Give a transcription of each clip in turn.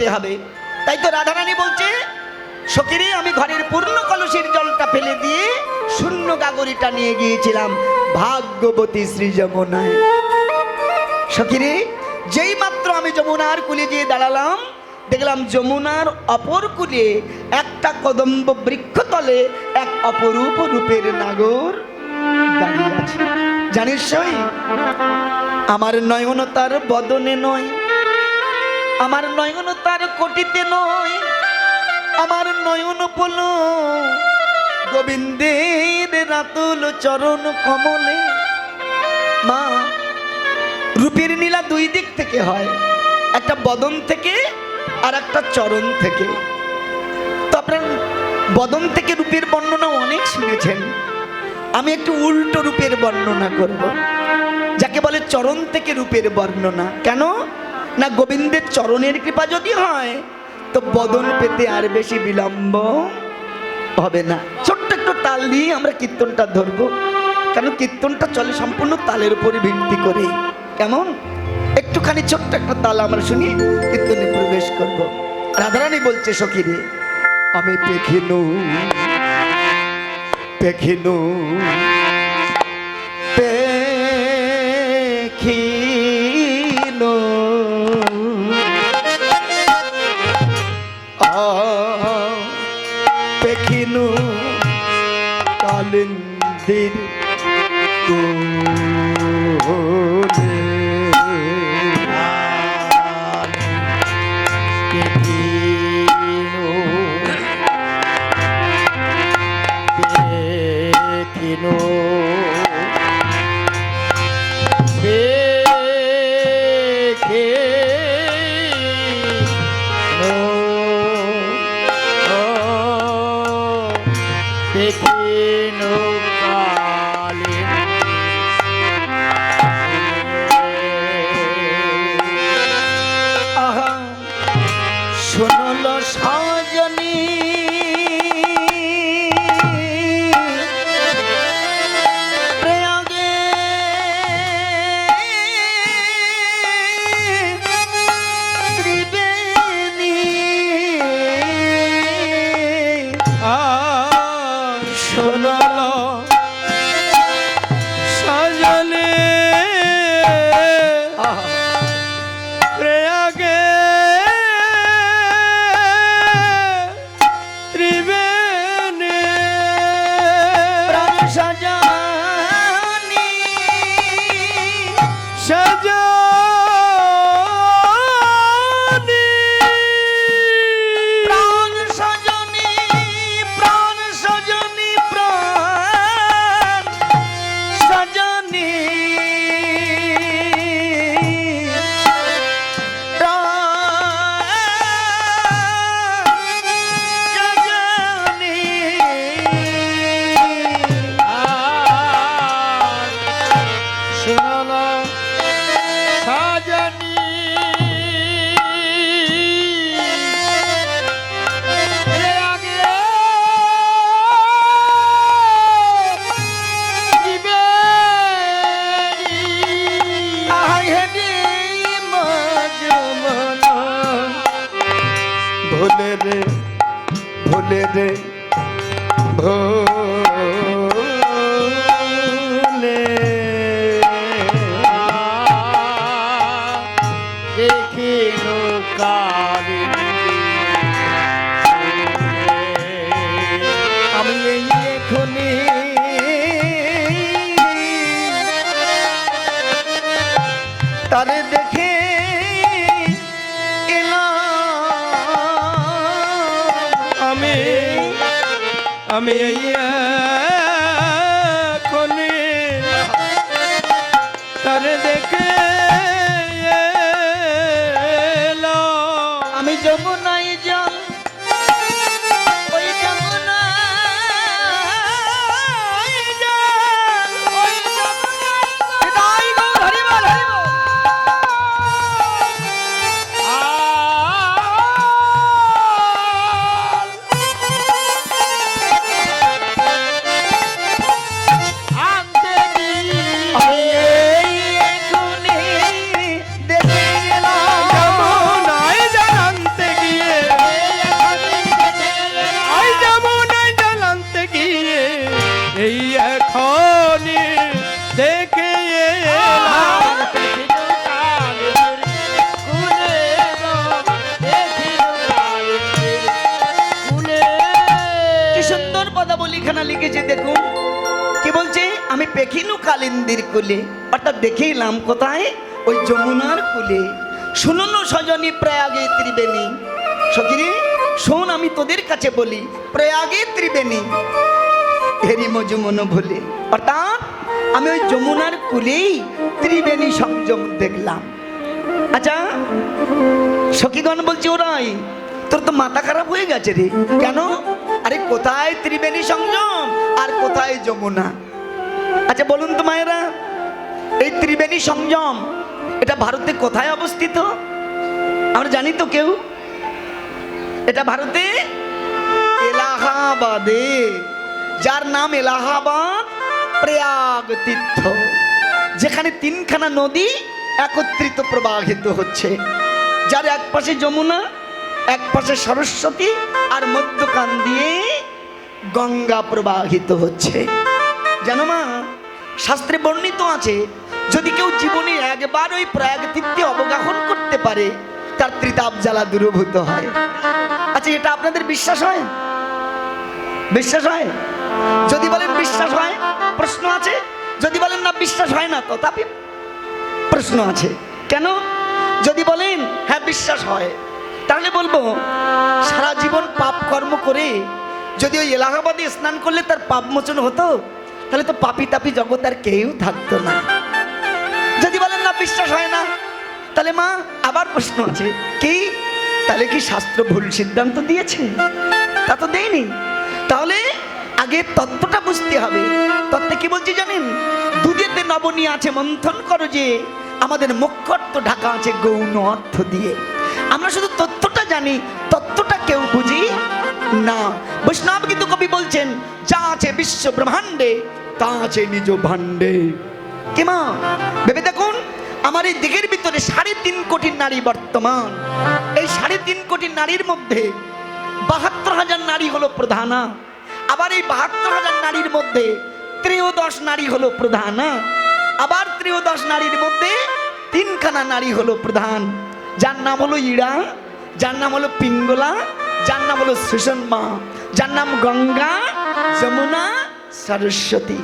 হতে হবে। তাই তো রাধারানী বলছে, সখীরে আমি ঘরের পূর্ণ কলসের জলটা ফেলে দিয়ে শূন্য গাগরিটা নিয়ে গিয়েছিলাম ভাগ্যবতী শ্রী যমুনায়। সখীরে যেই মাত্র আমি যমুনার কূলে গিয়ে দাঁড়ালাম, দেখলাম যমুনার অপর কূলে একটা কদম্ব বৃক্ষতলে এক অপরূপ রূপের নাগর দাঁড়িয়ে আছে। জানিস সই, আমার নয়ন তার বদনে নয়, আমার নয়ন তার কোটিতে নয়, আমার নয়ন পল গোবিন্দের রাতুল চরণ কমলে। মা, রূপের নীলা দুই দিক থেকে হয়, একটা বদন থেকে আর একটা চরণ থেকে। তো আপনার বদন থেকে রূপের বর্ণনা অনেক শুনেছেন, আমি একটু উল্টো রূপের বর্ণনা করব, যাকে বলে চরণ থেকে রূপের বর্ণনা। কেন না, গোবিন্দের চরণের কৃপা যদি হয় তো বদন পেতে আর বেশি বিলম্ব হবে না। ছোট্ট একটু তাল দিয়ে আমরা কীর্তনটা ধরবো, কেন কীর্তনটা চলে সম্পূর্ণ তালের উপরে ভিত্তি করে। কেমন, একটুখানি ছোট্ট একটা তাল আমরা শুনি, কীর্তনে প্রবেশ করব। রাধারানী বলছে, সখীরে আমি পেখিনু পেখিনু পেখিনু পেখিনু কালিন্দির শোনলো সজনী প্রয়াগে ত্রিবেণী, শোনলো সজনী প্রয়াগে ভোলে রে ভোলে রে ভোলে দেখিনু কালিন্দি। আমি এই এখনি তারে দেখে আমি এখনি তারে দেখে এলাম। আমি যমুনাই জল, ওই যমুনাই জল, ওই যমুনাই জল। হরি বল, হরি বল। দেখিনু কালিন্দির কুলে, অর্থাৎ দেখিলাম কোথায়? ওই যমুনার কুলে। শুনুন সজনী প্রয়াগে ত্রিবেণী, সখিরে শোন আমি তোদের কাছে বলি, প্রয়াগে ত্রিবেণী হেরি মজুমন ভুলে, অর্থাৎ আমি ওই যমুনার কুলেই ত্রিবেণী সংযম দেখলাম। আচ্ছা সখীগণ বলছি, ওরাই তোর তো মাথা খারাপ হয়ে গেছে রে, কেন? আরে কোথায় ত্রিবেণী সংযম আর কোথায় যমুনা? আচ্ছা বলুন তো মায়েরা, এই ত্রিবেণী সংযম এটা ভারতে কোথায় অবস্থিত? আমরা জানি তো কেউ? এটা ভারতে এলাহাবাদে, যার নাম এলাহাবাদ প্রয়াগ তীর্থ, যেখানে তিনখানা নদী একত্রিত প্রবাহিত হচ্ছে, যার এক পাশে যমুনা, এক পাশে সরস্বতী, আর মধ্যখান দিয়ে গঙ্গা প্রবাহিত হচ্ছে। জানো মা, শাস্ত্রে বর্ণিত আছে, যদি কেউ জীবনে একবার ওই প্রয়াগ তীর্থে অবগাহন করতে পারে, তার ত্রিতাপ জ্বালা দূরীভূত হয়। আচ্ছা এটা আপনাদের বিশ্বাস হয়? বিশ্বাস হয়? যদি বলেন বিশ্বাস হয়, প্রশ্ন আছে। যদি বলেন না বিশ্বাস হয় না, তো তথাপি প্রশ্ন আছে। কেন? যদি বলেন হ্যাঁ বিশ্বাস হয়, তাহলে বলবো সারা জীবন পাপ কর্ম করে যদি ওই এলাহাবাদে স্নান করলে তার পাপ মোচন হতো, তাহলে তো পাপি তাপি জগৎ আর কেউ থাকতো না। যদি বলেন না বিশ্বাস হয় না, তাহলে মা আবার প্রশ্ন আছে, কি তাহলে কি শাস্ত্র ভুল সিদ্ধান্ত দিয়েছে? তা তো দেয়নি। তাহলে আগে তত্ত্বটা বুঝতে হবে। তত্ত্বে কি বলছি জানেন? দুধেতে নবনী আছে মন্থন করো যে, আমাদের মুখ্য অর্থ ঢাকা আছে গৌণ অর্থ দিয়ে। আমরা শুধু তত্ত্বটা জানি, তত্ত্বটা কেউ বুঝি না। বৈষ্ণব কিন্তু কবি বলছেন, যা আছে বিশ্ব ব্রহ্মাণ্ডে তা আছে নিজ ভাণ্ডে। কি মা ভেবে দেখুন, আমার এই দিকের ভিতরে 3.5 কোটি নারী বর্তমান। এই 3.5 কোটি নারীর মধ্যে 72,000 নারী হলো প্রধানা। আবার এই 72,000 নারীর মধ্যে 13 নারী হলো প্রধানা। আবার 13 নারীর মধ্যে 3খানা নারী হলো প্রধান, যার নাম হলো ইড়া, যার নাম হলো পিঙ্গলা, যার নাম হলো সুষমা, যার নাম গঙ্গা, যমুনা, সরস্বতী।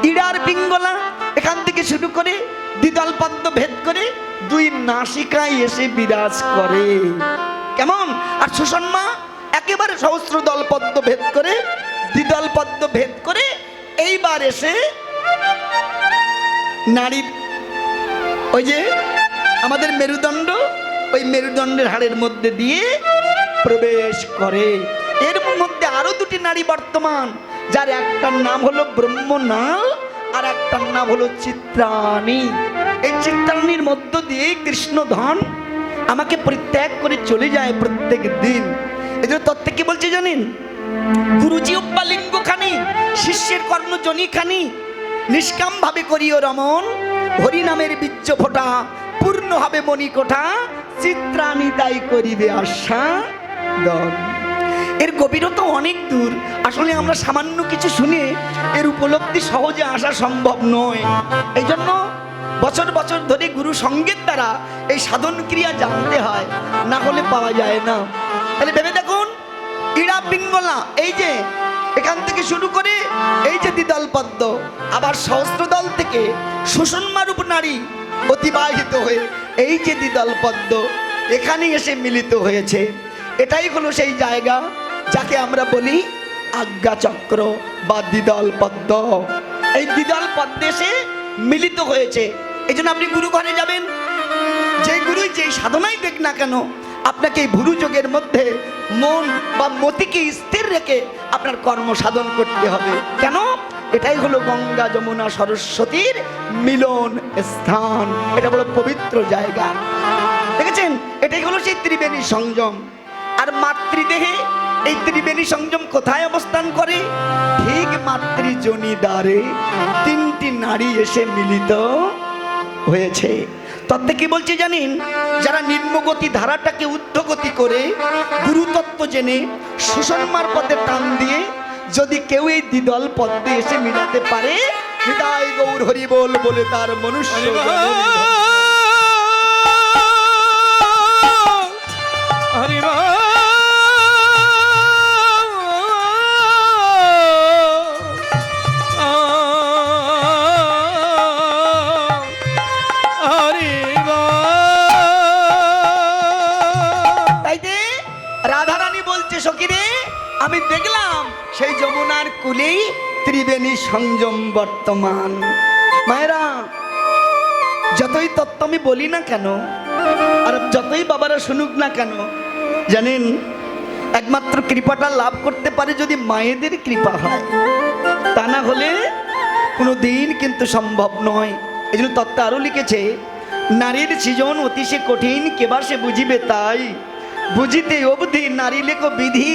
ইড়ার পিঙ্গলা এখান থেকে শুরু করে দ্বিদল পদ্ম ভেদ করে 2 নাসিকায় এসে বিরাজ করে। কেমন? আর সুষমা একেবারে সহস্র দল পদ্ম ভেদ করে, দ্বিদল পদ্ম ভেদ করে এইবার এসে নারীর ওই যে আমাদের মেরুদণ্ড, ওই মেরুদণ্ডের হাড়ের মধ্যে দিয়ে প্রবেশ করে। এর মধ্যে আরো 2টি নারী বর্তমান, যার একটার নাম হলো ব্রহ্মনাল আর একটার নাম হলো চিত্রাণী। এই চিত্রাণীর মধ্য দিয়ে কৃষ্ণধন আমাকে পরিত্যাগ করে চলে যায় প্রত্যেক দিন। এদের তত্ত্বে কি বলছে জানেন? গুরুজি লিঙ্গ খানি, শিষ্যের কর্ণজনী খানি, নিষ্কাম ভাবে করিও রমন, হরি নামের বীর্য ফোটা, পূর্ণ হবে মণিকোঠা, চিত্রাণী তাই করিবে আশা দন। এর গভীরতা অনেক দূর। আসলে আমরা সামান্য কিছু শুনে এর উপলব্ধি সহজে আসা সম্ভব নয়। এই জন্য বছর বছর ধরে গুরু সঙ্গের দ্বারা এই সাধন ক্রিয়া জানতে হয়, না হলে পাওয়া যায় না। তাহলে ভেবে দেখুন, ইড়া পিঙ্গলা এই যে এখান থেকে শুরু করে এই যে দ্বিদল পদ্ম, আবার সহস্রদল থেকে সুষমারূপ নারী অতিবাহিত হয়ে এই যে দ্বিদল পদ্ম এখানে এসে মিলিত হয়েছে। এটাই হলো সেই জায়গা যাকে আমরা বলি আজ্ঞা চক্র বা দ্বিদল পদ্ম। এই দ্বিদল পদ্মে এসে মিলিত হয়েছে। এই জন্য আপনি গুরু ঘরে যাবেন, যে গুরুই যেই সাধনাই দেখ না কেন, আপনাকে এই ভুরু যোগের মধ্যে মন বা মতিকে স্থির রেখে আপনার কর্ম সাধন করতে হবে। কেন? এটাই হলো গঙ্গা যমুনা সরস্বতীর মিলন স্থান। এটা বড় পবিত্র জায়গা। দেখেছেন, এটাই হলো সেই ত্রিবেণী সংযম। আর মাতৃদেহে এই ত্রিবেণী সংযম কোথায় অবস্থান করে? ঠিক মাতৃজনী দ্বারে 3টি নারী এসে মিলিত হয়েছে। তত্ত্বে কি বলছে জানেন? যারা নিম্নগতি ধারাটাকে ঊর্ধ্বগতি করে গুরুতত্ত্ব জেনে সুষমার পথে টান দিয়ে যদি কেউ এই দ্বিদল পদ্মে এসে মিলাতে পারে, হৃদয় গৌর হরি বল বলে তার মনুষ্য আমি দেখলাম সেই যমুনার কুলেই ত্রিবেণী সংযম বর্তমান। মায়েরা, যতই তত্ত্ব আমি বলি না কেন, আর যতই বাবারা শুনুক না কেন, জানেন একমাত্র কৃপাটা লাভ করতে পারে যদি মায়েদের কৃপা হয়, তা না হলে কোনো দিন কিন্তু সম্ভব নয়। এই জন্য তত্ত্ব আরও লিখেছে, নারীর সৃজন অতিশয় কঠিন, কেবা সে বুঝিবে তাই, বুঝিতে অবধি নারী লেখো বিধি,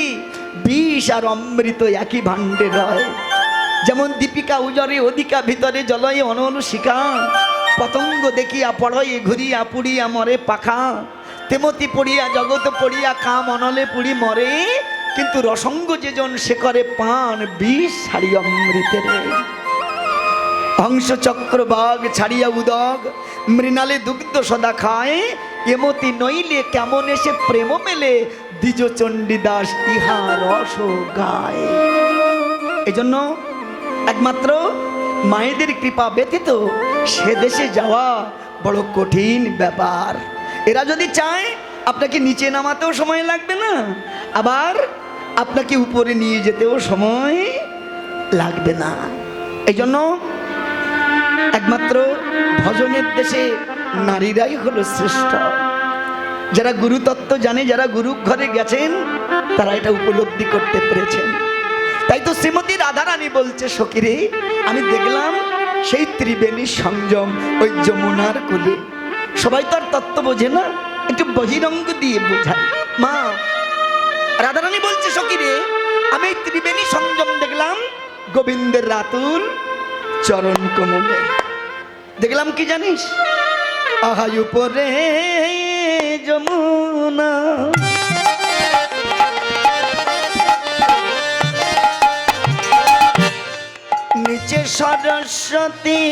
বিষ আর অমৃত একই ভাণ্ডে রয়। যেমন দীপিকা উজরে অধিকা ভিতরে জলয়ে অনল শিখা, পতঙ্গ দেখিয়া পড়য়ে ঘুরিয়া পুড়িয়া মরে পাখা, তেমতি পড়িয়া জগৎ পড়িয়া কাম অনলে পুড়ি মরে, কিন্তু রসঙ্গ যেজন সে করে পান, বিষ ছাড়ি অমৃতের। হংস চক্র বাঘ ছাড়িয়া উদগ, মৃণালে দুগ্ধ সদা খায়, এমতি নইলে কেমন এসে প্রেম মেলে, দ্বিজ চণ্ডীদাস ইহা রস গায়। এজন্য একমাত্র মায়েদের কৃপা ব্যতীত সে দেশে যাওয়া বড় কঠিন ব্যাপার। এরা যদি চায় আপনাকে নিচে নামাতেও সময় লাগবে না, আবার আপনাকে উপরে নিয়ে যেতেও সময় লাগবে না। এই জন্য একমাত্র ভজনের দেশে নারীরাই হলো শ্রেষ্ঠ। যারা গুরুতত্ত্ব জানে, যারা গুরু ঘরে গেছেন, তারা এটা উপলব্ধি করতে পেরেছেন। তাই তো শ্রীমতী রাধারানী বলছে, সখীরে আমি দেখলাম সেই ত্রিবেণী সংযম ওই যমুনার কুলে। সবাই তো আর তত্ত্ব বোঝে না, একটু বহিরঙ্গ দিয়ে বোঝায়। মা রাধারানী বলছে, সখীরে আমি এই ত্রিবেণী সংযম দেখলাম গোবিন্দের রাতুল চরণ কমলে। দেখলাম কি জানিস? আহাই উপরে যমুনা, নিচে সরস্বতী,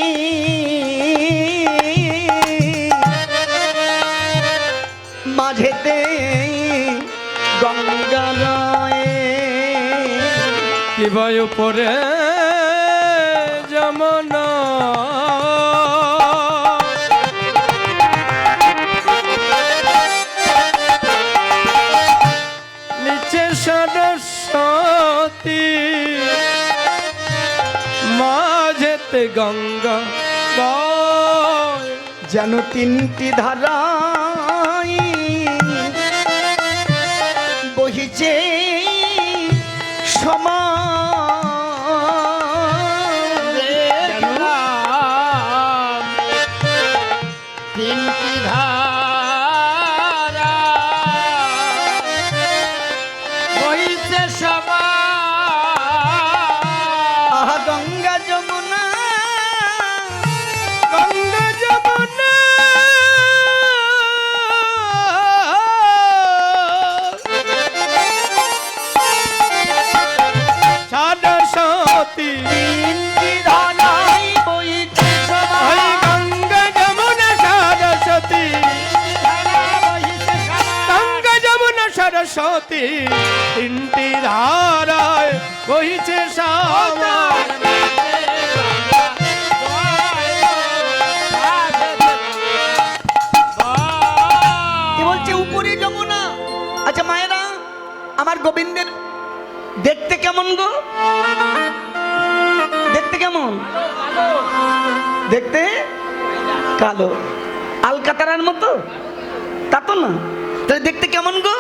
মাঝেতে গঙ্গা রয়ে। কি ভাই উপরে যমুনা, নিচে সরস্বতী, মাঝেতে গঙ্গা বয়। যেন তিনটি ধারাই বহিছে সমান, তিনটি ধারা বহিছে সমান। আহা গঙ্গা যমুনা, গঙ্গা যমুনা, সরস্বতী, তিনটি ধারাই বহিছে সমান। গঙ্গা যমুনা সরস্বতী, গঙ্গা যমুনা সরস্বতী, তিনটি ধারায় বহিছে সমান। কি বলছে? উপরে যমুনা। আচ্ছা মায়েরা, আমার গোবিন্দের দেখতে কেমন গো? দেখতে কেমন? দেখতে কালো, আলকাতারার মতো? তা তো না। তাহলে দেখতে কেমন গো?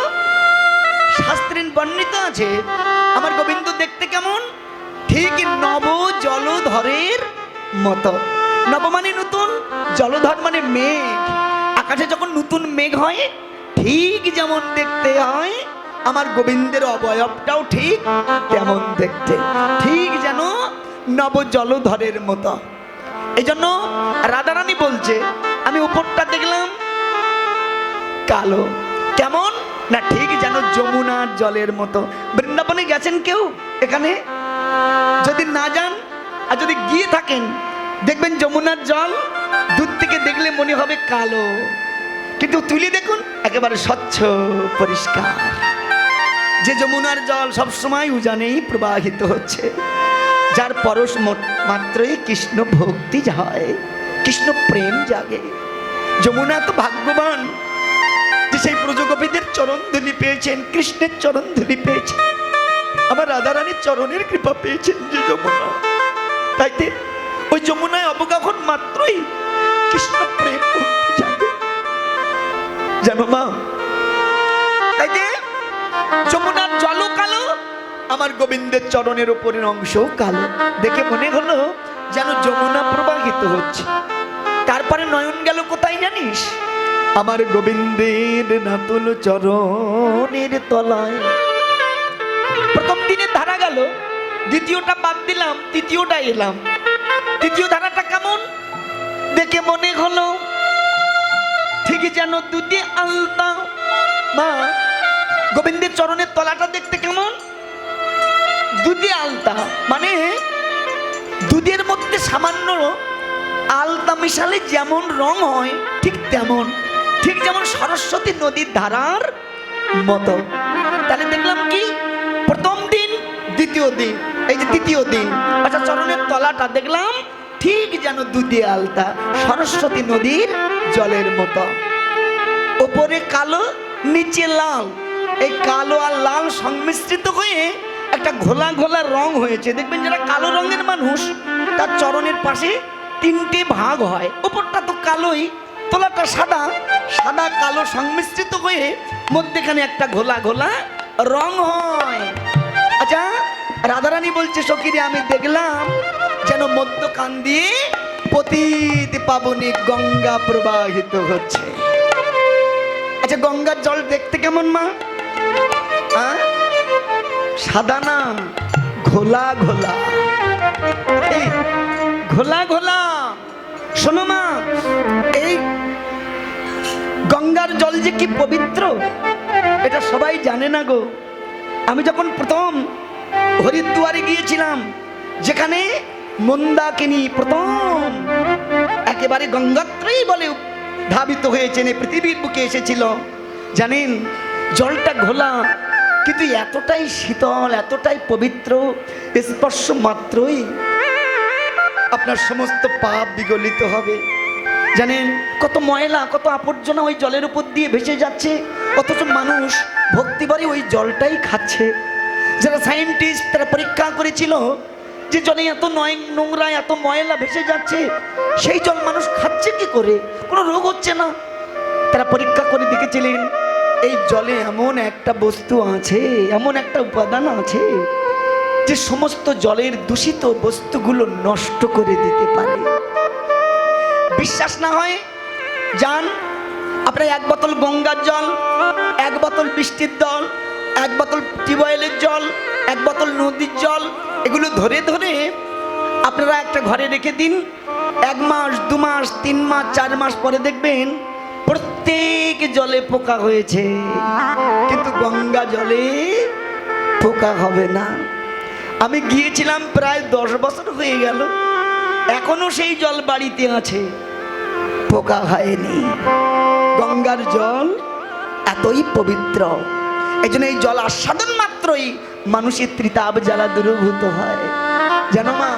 শাস্ত্রে বর্ণিত আছে আমার গোবিন্দ দেখতে কেমন? ঠিক নব জলধরের মতো। নব মানে নতুন, জলধর মানে মেঘ। আকাশে যখন নতুন মেঘ হয়, ঠিক যেমন দেখতে হয় আমার গোবিন্দের অবয়বটাও ঠিক তেমন দেখতে, ঠিক যেন নব জলধরের মতো। এই জন্য রাধারানী বলছে, আমি উপরটা দেখলাম কালো। কেমন না? ঠিক যেন যমুনার জলের মতো। বৃন্দাবনে গেছেন কেউ এখানে? যদি না যান আর যদি গিয়ে থাকেন, দেখবেন যমুনার জল দূর থেকে দেখলে মনে হবে কালো, কিন্তু তুলে দেখুন একেবারে স্বচ্ছ পরিষ্কার। যে যমুনার জল সবসময় উজানেই প্রবাহিত হচ্ছে, যার পরশ মাত্রই কৃষ্ণ ভক্তি হয়, কৃষ্ণ প্রেম জাগে। যমুনা তো ভাগ্যবান যে সেই ব্রজগোপীদের চরণ ধুলি পেয়েছেন, কৃষ্ণের চরণ ধুলি পেয়েছেন। আমার রাধারানীর চরণের কৃপা পেয়েছেন যে যমুনা, তাইতে ওই যমুনায় অবগাহন মাত্রই কৃষ্ণ প্রেম করতে যাবে, জানো মা। তাইতে যমুনার জলও কালো, আমার গোবিন্দের চরণের উপরের অংশও কালো। দেখে মনে হলো যেন যমুনা প্রবাহিত হচ্ছে। তারপরে নয়ন গেল কোথায় জানিস? আমার গোবিন্দের নাতুল চরণের তলায়। প্রথম দিনে ধারা গেল, দ্বিতীয়টা বাদ দিলাম, তৃতীয়টা এলাম। তৃতীয় ধারাটা কেমন? দেখে মনে হলো ঠিক যেন দুধে আলতা। মা, গোবিন্দের চরণের তলাটা দেখতে কেমন? দুধে আলতা, মানে দুধের মধ্যে সামান্য আলতা মিশালে যেমন রং হয় ঠিক তেমন, ঠিক যেমন সরস্বতী নদীর ধারার মতো। তাহলে দেখলাম কি? প্রথম দিন, দ্বিতীয় দিন, এই যে তৃতীয় দিন, আচ্ছা চরণের তলাটা দেখলাম ঠিক যেন দুধে আলতা, সরস্বতী নদীর জলের মতো। ওপরে কালো, নিচে লাল। এই কালো আর লাল সংমিশ্রিত হয়ে একটা ঘোলা ঘোলা রং হয়েছে। দেখবেন যারা কালো রঙের মানুষ, তার চরণের পাশে তিনটে ভাগ হয়। ওপরটা তো কালোই, তলাটা সাদা, সাদা কালো সংমিশ্রিত হয়ে মধ্যেখানে একটা ঘোলা ঘোলা রং হয়। আচ্ছা, রাধারানী বলছে সখীরে আমি দেখলাম যেন মধ্যখান দিয়ে পতিত পাবনী গঙ্গা প্রবাহিত হচ্ছে। আচ্ছা, গঙ্গার জল দেখতে কেমন মা? সাদা না, ঘোলা ঘোলা, ঘোলা ঘোলা। শোনো মা, এই গঙ্গার জল যে কি পবিত্র এটা সবাই জানে না গো। আমি যখন প্রথম হরিদ্বারে গিয়েছিলাম, যেখানে মন্দাকিনী প্রথম একেবারে গঙ্গাত্রয়ী বলে ধাবিত হয়েছেন, পৃথিবীর বুকে এসেছিল, জানেন জলটা ঘোলা কিন্তু এতটাই শীতল, এতটাই পবিত্র, স্পর্শ মাত্রই আপনার সমস্ত পাপ বিগলিত হবে। জানেন কত ময়লা, কত আবর্জনা ওই জলের উপর দিয়ে ভেসে যাচ্ছে, অথচ মানুষ ভক্তিভরে ওই জলটাই খাচ্ছে। যারা সায়েন্টিস্ট তারা পরীক্ষা করেছিল যে জলে এত নোংরা, এত ময়লা ভেসে যাচ্ছে, সেই জল মানুষ খাচ্ছে কি করে, কোনো রোগ হচ্ছে না। তারা পরীক্ষা করে দেখেছিলেন এই জলে এমন একটা বস্তু আছে, এমন একটা উপাদান আছে যে সমস্ত জলের দূষিত বস্তুগুলো নষ্ট করে দিতে পারে। বিশ্বাস না হয় যান, আপনার এক বোতল গঙ্গার জল, এক বোতল বৃষ্টির জল, এক বোতল টিউবওয়েলের জল, এক বোতল নদীর জল, এগুলো ধরে ধরে আপনারা একটা ঘরে রেখে দিন। 1 মাস, 2 মাস, 3 মাস, 4 মাস পরে দেখবেন প্রত্যেক জলে পোকা হয়েছে, কিন্তু গঙ্গা জলে পোকা হবে না। আমি গিয়েছিলাম প্রায় 10 বছর হয়ে গেল, এখনো সেই জল বাড়িতে আছে, পোকা হয়নি। গঙ্গার জল এতই পবিত্র, এই জন্য এই জল আস্বাদন মাত্রই মানুষের ত্রিতাপ জ্বালা দূরীভূত হয়। জানো মা,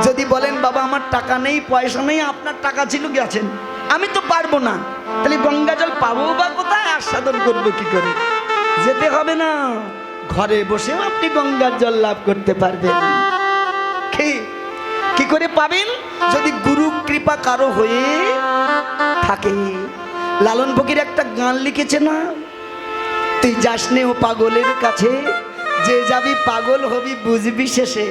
যদি বলেন বাবা আমার টাকা নেই, পয়সা নেই, আপনার টাকা ছিল গেছেন, আমি তো পারবো না, তাহলে গঙ্গা জল পাবো বা কোথায়, আস্বাদন করবো কি করে? যেতে হবে না, ঘরে বসেও আপনি গঙ্গার জল লাভ করতে পারবেন। কি করে পাবেন? যদি গুরু কৃপা কারো হয়ে থাকে। লালন ফকির একটা গান লিখেছে না, তুই যাস নে ও পাগলের কাছে, যে যাবি পাগল হবি বুঝবি শেষে।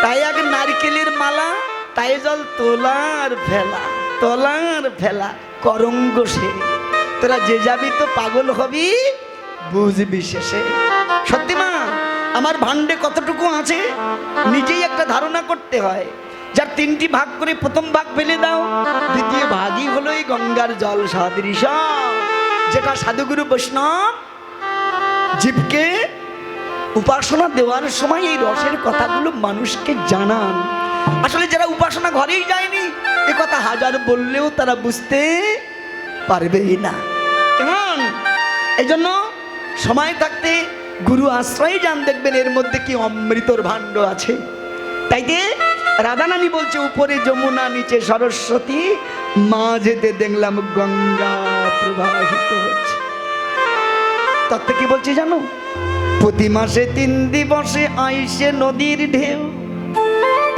তাই এক নারকেলের মালা, তাই জল তোলার ফেলা, তোলার ফেলা করঙ্গ সে। তোরা যে যাবি তো পাগল হবি বুঝবি শেষে। সত্যি মা, আমার ভান্ডে কতটুকু আছে নিজেই একটা ধারণা করতে হয়। যার 3টি ভাগ করে প্রথম ভাগ ফেলে দাও, দ্বিতীয় ভাগই হলো এই গঙ্গার জল সদৃশ, যেটা সাধুগুরু বৈষ্ণব জীবকে উপাসনা দেওয়ার সময় এই রসের কথাগুলো মানুষকে জানান। আসলে যারা উপাসনা ঘরেই যায়নি, এ কথা হাজার বললেও তারা বুঝতে পারবেই না। কেমন? এই জন্য সময় থাকতে গুরু আশ্রয় যান, দেখবেন এর মধ্যে কি অমৃতর ভাণ্ড আছে। তাই যে রাধারানী বলছে উপরে যমুনা নিচে সরস্বতী, মাঝেতে দেখলাম গঙ্গা প্রবাহিত হচ্ছে। তত্ত্বে কি বলছে জানো? প্রতি মাসে 3 দিবসে আইসে নদীর ঢেউ,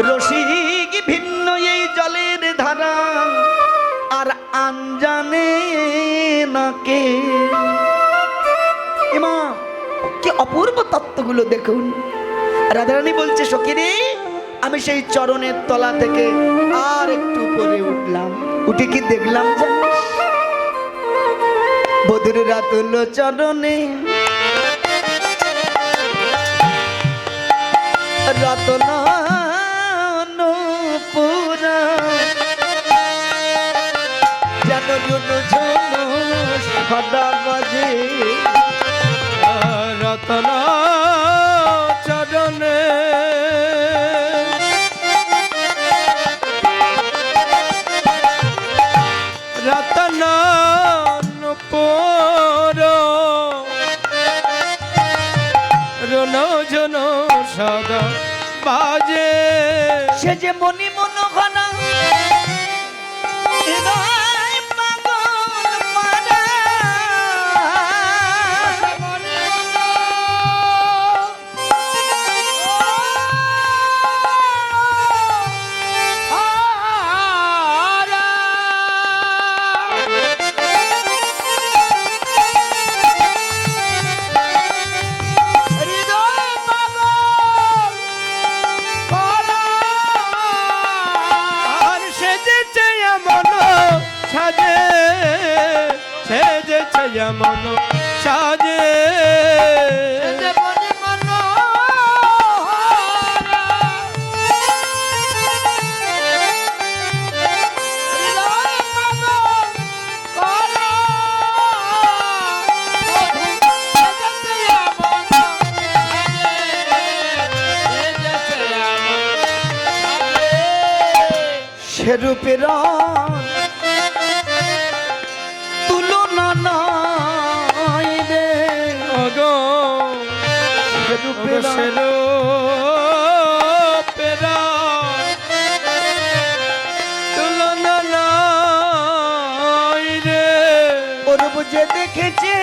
রসিক ভিন্ন এই জলের ধারা, আর আনজানে নাকে। এমা কি অপূর্ব তত্ত্বগুলো দেখুন। রাধারানী বলছে, সখীরে আমি সেই চরণের তলা থেকে আর একটু উপরে উঠলাম, উঠে কি দেখলাম জানিস? বধুর রাতুল চরণে রতন পুরা যেন জুনু ঝুনু সদা বাজে। রতন চরণে রতন পুর রুন ঝুন সদা বাজে। সে যে মনি মনোহনা হৃদয় পাগল পারা, আর সেজেছে এমন সাজে, সেজেছে এমন সাজে। সে রূপের তুলনা নাই রে, ওগো সে রূপের পেরা তুলনা নাই রে। অরূপ যে দেখেছে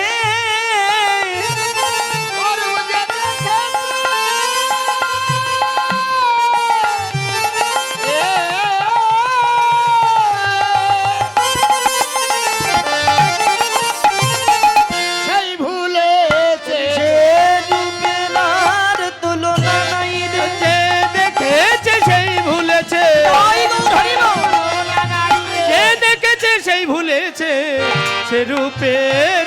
সে রূপের